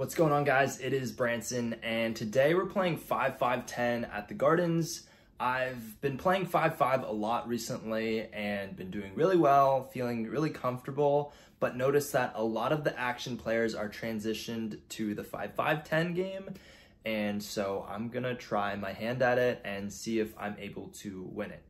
What's going on, guys? It is Brantzen, and today we're playing 5-5-10 at the Gardens. I've been playing 5-5 a lot recently and been doing really well, feeling really comfortable, but notice that a lot of the action players are transitioned to the 5-5-10 game, and so I'm gonna try my hand at it and see if I'm able to win it.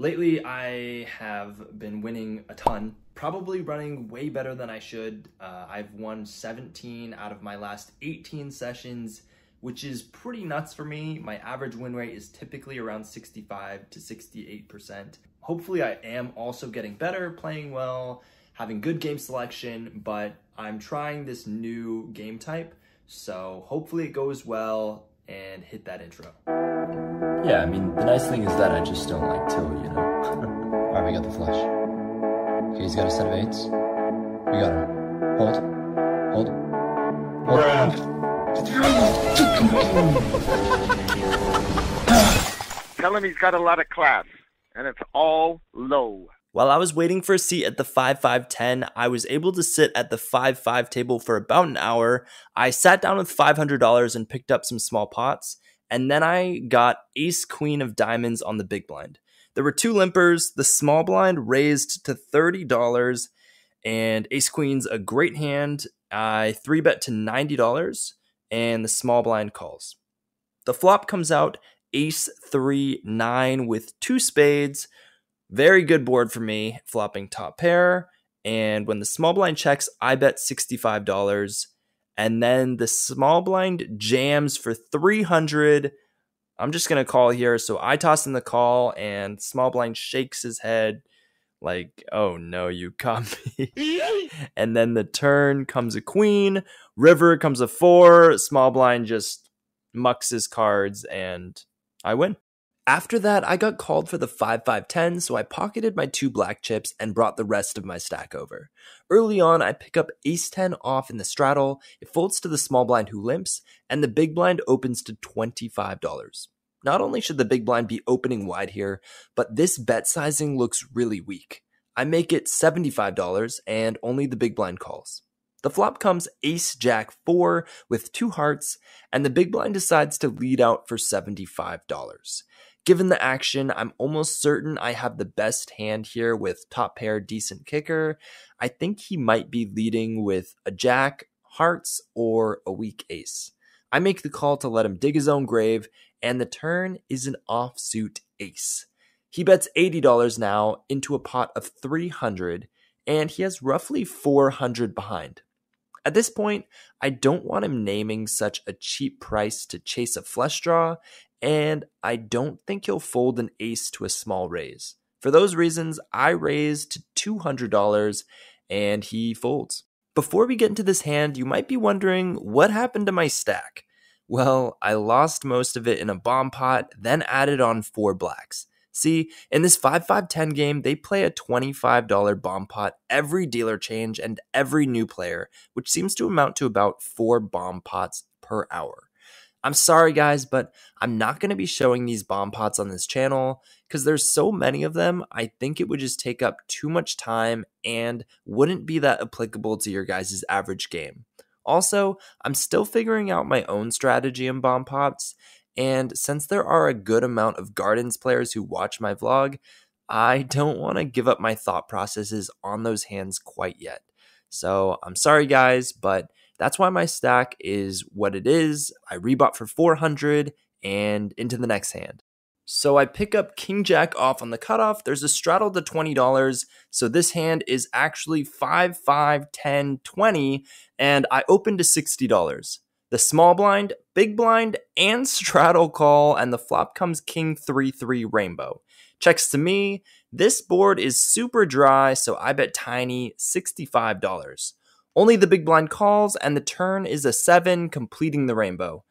Lately, I have been winning a ton, probably running way better than I should. I've won 17 out of my last 18 sessions, which is pretty nuts for me. My average win rate is typically around 65 to 68%. Hopefully I am also getting better, playing well, having good game selection, but I'm trying this new game type, so hopefully it goes well, and hit that intro. Yeah, I mean, the nice thing is that I just don't like till, you know. Alright, we got the flush. Okay, he's got a set of eights. We got him. Hold. Tell him he's got a lot of class, and it's all low. While I was waiting for a seat at the 5-5-10, I was able to sit at the 5-5 table for about an hour. I sat down with $500 and picked up some small pots, and then I got ace queen of diamonds on the big blind. There were two limpers. The small blind raised to $30, and ace queen's a great hand. I 3-bet to $90, and the small blind calls. The flop comes out ace 3-9 with two spades. Very good board for me, flopping top pair. And when the small blind checks, I bet $65. And then the small blind jams for $300. I'm just going to call here. So I toss in the call, and small blind shakes his head like, oh no, you caught me. And then the turn comes a queen, river comes a 4, small blind just mucks his cards, and I win. After that, I got called for the 5-5-10, so I pocketed my 2 black chips and brought the rest of my stack over. Early on, I pick up ace-10 off in the straddle, it folds to the small blind who limps, and the big blind opens to $25. Not only should the big blind be opening wide here, but this bet sizing looks really weak. I make it $75, and only the big blind calls. The flop comes ace-jack 4 with 2 hearts, and the big blind decides to lead out for $75. Given the action, I'm almost certain I have the best hand here with top pair decent kicker. I think he might be leading with a jack, hearts, or a weak ace. I make the call to let him dig his own grave, and the turn is an offsuit ace. He bets $80 now into a pot of $300, and he has roughly $400 behind. At this point, I don't want him naming such a cheap price to chase a flush draw, and I don't think he'll fold an ace to a small raise. For those reasons, I raise to $200, and he folds. Before we get into this hand, you might be wondering, what happened to my stack? Well, I lost most of it in a bomb pot, then added on 4 blacks. See, in this 5-5-10 game, they play a $25 bomb pot every dealer change and every new player, which seems to amount to about 4 bomb pots per hour. I'm sorry, guys, but I'm not going to be showing these bomb pots on this channel because there's so many of them. I think it would just take up too much time and wouldn't be that applicable to your guys' average game. Also, I'm still figuring out my own strategy in bomb pots, and since there are a good amount of Gardens players who watch my vlog, I don't want to give up my thought processes on those hands quite yet. So I'm sorry, guys, but that's why my stack is what it is. I rebought for $400 and into the next hand. So I pick up King Jack off on the cutoff. There's a straddle to $20. So this hand is actually 5-5-10-20, and I open to $60. The small blind, big blind, and straddle call, and the flop comes King 3-3 rainbow. Checks to me. This board is super dry, so I bet tiny $65. Only the big blind calls, and the turn is a 7, completing the rainbow.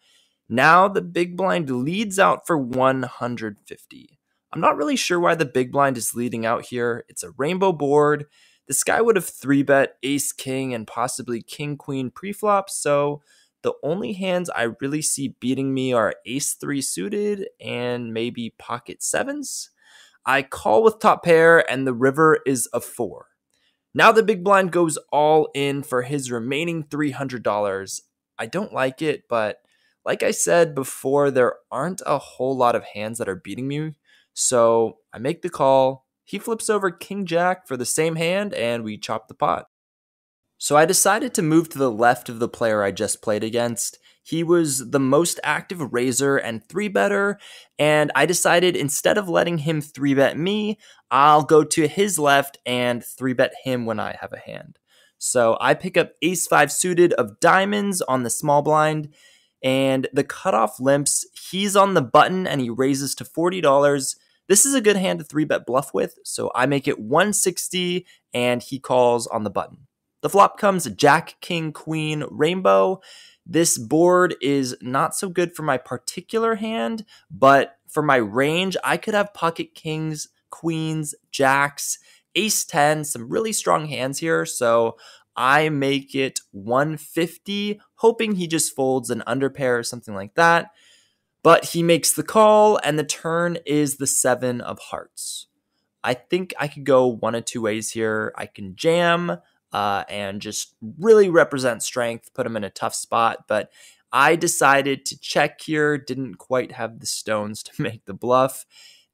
Now the big blind leads out for $150. I'm not really sure why the big blind is leading out here. It's a rainbow board. This guy would have 3-bet ace king and possibly king queen preflop, so the only hands I really see beating me are ace 3 suited and maybe pocket 7s. I call with top pair, and the river is a 4. Now the big blind goes all in for his remaining $300. I don't like it, but like I said before, there aren't a whole lot of hands that are beating me. So I make the call. He flips over King Jack for the same hand, and we chop the pot. So I decided to move to the left of the player I just played against. He was the most active raiser and 3-better, and I decided instead of letting him 3-bet me, I'll go to his left and 3-bet him when I have a hand. So I pick up ace-5 suited of diamonds on the small blind, and the cutoff limps. He's on the button and he raises to $40. This is a good hand to 3-bet bluff with, so I make it 160 and he calls on the button. The flop comes Jack, King, Queen, Rainbow. This board is not so good for my particular hand, but for my range, I could have pocket kings, queens, jacks, ace 10, some really strong hands here. So I make it 150, hoping he just folds an underpair or something like that. But he makes the call, and the turn is the 7 of hearts. I think I could go one of two ways here. I can jam and just really represent strength, put him in a tough spot. But I decided to check here, didn't quite have the stones to make the bluff,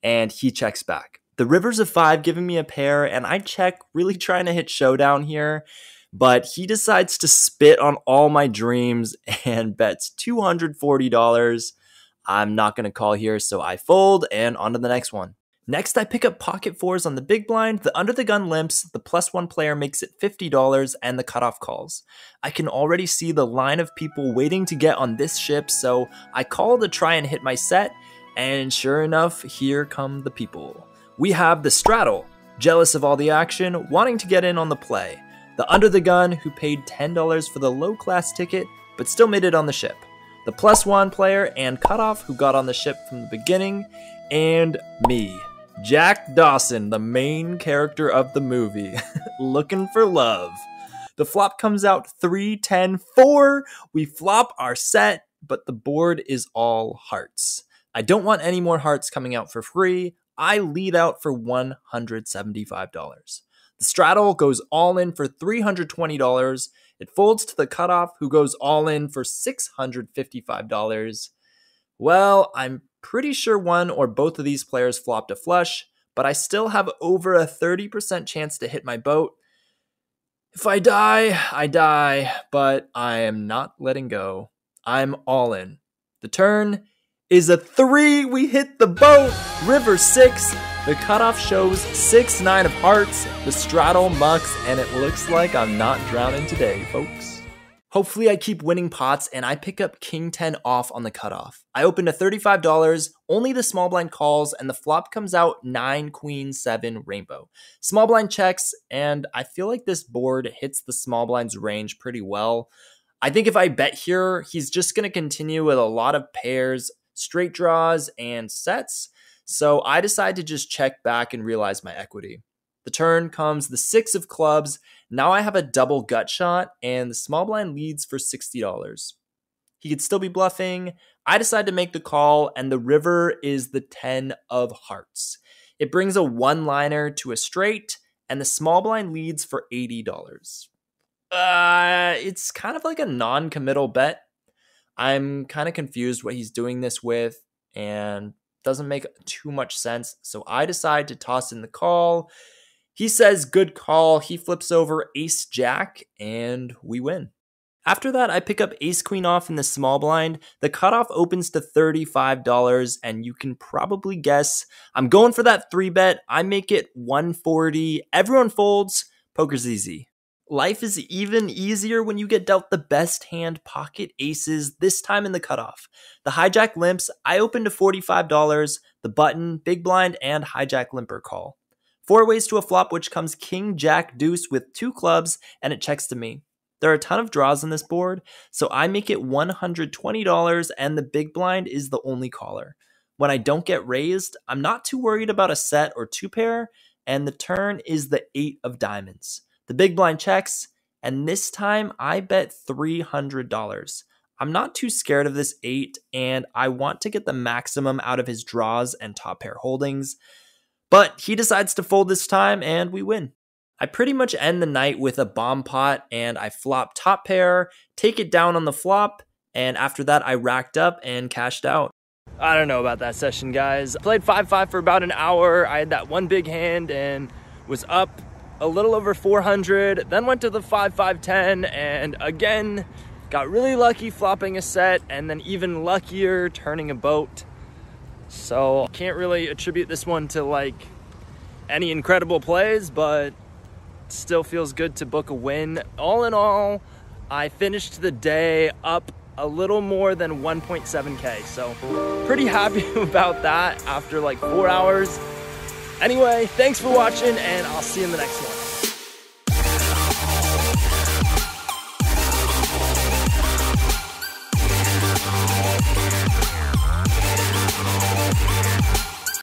and he checks back. The river's a 5, giving me a pair, and I check, really trying to hit showdown here. But he decides to spit on all my dreams and bets $240. I'm not going to call here, so I fold, and on to the next one. Next, I pick up pocket 4s on the big blind, the under the gun limps, the +1 player makes it $50, and the cutoff calls. I can already see the line of people waiting to get on this ship, so I call to try and hit my set, and sure enough, here come the people. We have the Straddle, jealous of all the action, wanting to get in on the play. The under the gun, who paid $10 for the low class ticket, but still made it on the ship. The +1 player and Cutoff, who got on the ship from the beginning, and me, Jack Dawson, the main character of the movie, looking for love. The flop comes out 3, 10, 4. We flop our set, but the board is all hearts. I don't want any more hearts coming out for free. I lead out for $175. The Straddle goes all in for $320. It folds to the Cutoff, who goes all in for $655. Well, I'm pretty sure one or both of these players flopped a flush, but I still have over a 30% chance to hit my boat. If I die, I die, but I am not letting go. I'm all in. The turn is a 3. We hit the boat. River 6. The Cutoff shows 6, 9 of hearts. The Straddle mucks, and it looks like I'm not drowning today, folks. Hopefully I keep winning pots, and I pick up King 10 off on the Cutoff. I open to $35, only the small blind calls, and the flop comes out 9, Queen, 7, Rainbow. Small blind checks, and I feel like this board hits the small blind's range pretty well. I think if I bet here, he's just going to continue with a lot of pairs, straight draws, and sets. So I decide to just check back and realize my equity. The turn comes the 6 of clubs. Now I have a double gut shot, and the small blind leads for $60. He could still be bluffing. I decide to make the call, and the river is the 10 of hearts. It brings a one-liner to a straight, and the small blind leads for $80. It's kind of like a non-committal bet. I'm kind of confused what he's doing this with, and doesn't make too much sense. So I decide to toss in the call. He says, good call. He flips over ace jack, and we win. After that, I pick up ace queen off in the small blind. The cutoff opens to $35, and you can probably guess I'm going for that 3-bet. I make it 140. Everyone folds. Poker's easy. Life is even easier when you get dealt the best hand, pocket aces, this time in the cutoff. The hijack limps. I open to $45. The button, big blind, and hijack limper call. 4 ways to a flop, which comes king, jack, deuce with 2 clubs, and it checks to me. There are a ton of draws on this board, so I make it $120, and the big blind is the only caller. When I don't get raised, I'm not too worried about a set or 2 pair, and the turn is the 8 of diamonds. The big blind checks, and this time I bet $300. I'm not too scared of this 8, and I want to get the maximum out of his draws and top pair holdings. But he decides to fold this time, and we win. I pretty much end the night with a bomb pot, and I flop top pair, take it down on the flop, and after that I racked up and cashed out. I don't know about that session, guys. I played 5-5 for about an hour. I had that one big hand and was up a little over 400, then went to the 5-5-10 and again got really lucky flopping a set and then even luckier turning a boat. So can't really attribute this one to like any incredible plays, but still feels good to book a win. All in all, I finished the day up a little more than 1.7K, so pretty happy about that after like 4 hours. Anyway, thanks for watching, and I'll see you in the next one.